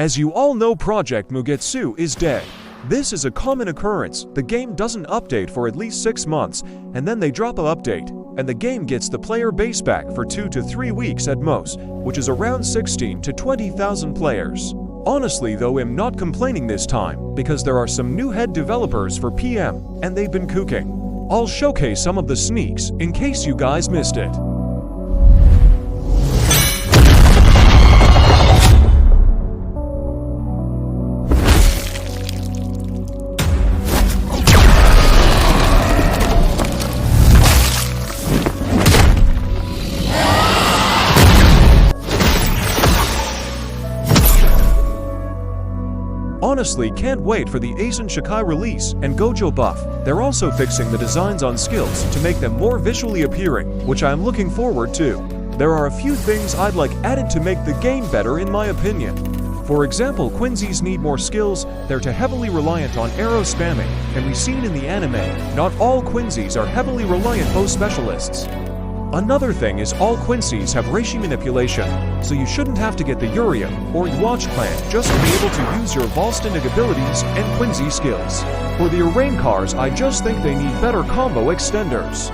As you all know, Project Mugetsu is dead. This is a common occurrence. The game doesn't update for at least 6 months, and then they drop an update, and the game gets the player base back for 2 to 3 weeks at most, which is around 16 to 20,000 players. Honestly though, I'm not complaining this time, because there are some new head developers for PM, and they've been cooking. I'll showcase some of the sneaks, in case you guys missed it. Honestly, can't wait for the Asian Shikai release and Gojo buff. They're also fixing the designs on skills to make them more visually appealing, which I'm looking forward to. There are a few things I'd like added to make the game better in my opinion. For example, Quincy's need more skills. They're too heavily reliant on arrow spamming, and we've seen in the anime, not all Quincy's are heavily reliant bow specialists. Another thing is all Quincy's have reishi manipulation, so you shouldn't have to get the Urium or Watch clan just to be able to use your Volstinic abilities and Quincy skills. For the Arraign cars, I just think they need better combo extenders.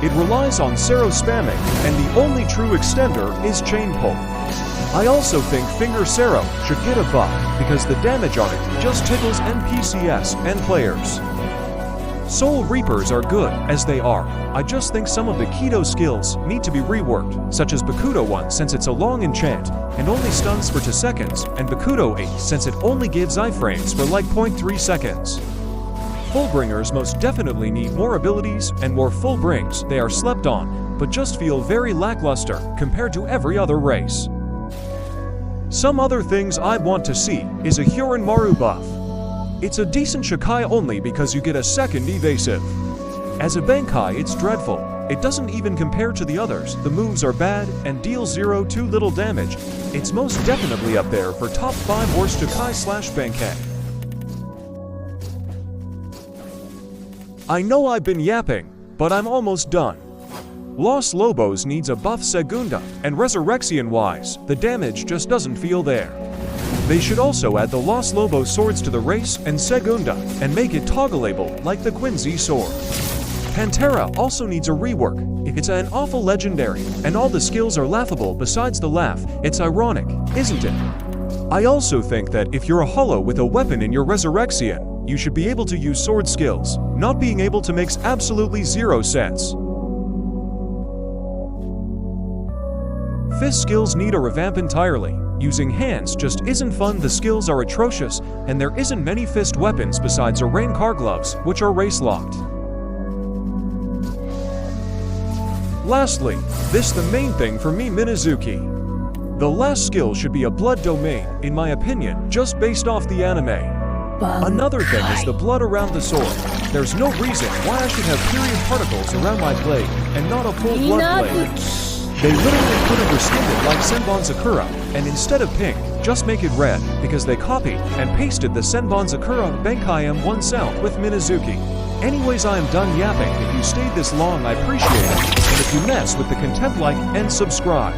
It relies on Sero spamming, and the only true extender is Chain Pull. I also think Finger Sero should get a buff, because the damage on it just tickles NPCs and players. Soul Reapers are good, as they are. I just think some of the Kido skills need to be reworked, such as Bakudo 1 since it's a long enchant, and only stuns for 2 seconds, and Bakudo 8 since it only gives iframes for like 0.3 seconds. Fullbringers most definitely need more abilities and more full brings. They are slept on, but just feel very lackluster compared to every other race. Some other things I want to see is a Huron Maru buff. It's a decent Shikai only because you get a second evasive. As a Bankai, it's dreadful. It doesn't even compare to the others. The moves are bad and deal 0 to little damage. It's most definitely up there for top 5 worst Shikai/Bankai. I know I've been yapping, but I'm almost done. Los Lobos needs a buff Segunda, and Resurrection-wise, the damage just doesn't feel there. They should also add the Los Lobos swords to the race and Segunda, and make it toggleable like the Quincy sword. Pantera also needs a rework. It's an awful legendary, and all the skills are laughable besides the laugh. It's ironic, isn't it? I also think that if you're a hollow with a weapon in your Resurrection, you should be able to use sword skills. Not being able to makes absolutely 0 sense. Fist skills need a revamp entirely. Using hands just isn't fun. The skills are atrocious, and there isn't many fist weapons besides Arraign car gloves, which are race-locked. Lastly, this the main thing for me, Minazuki. The last skill should be a blood domain, in my opinion, just based off the anime. Another thing is the blood around the sword. There's no reason why I should have period particles around my blade, and not a full blood blade. They literally could have reskinned it like Senbon Sakura, and instead of pink, just make it red, because they copied and pasted the Senbon Sakura Bankai M1 sound with Minazuki. Anyways, I am done yapping. If you stayed this long, I appreciate it, and if you mess with the content, like and subscribe.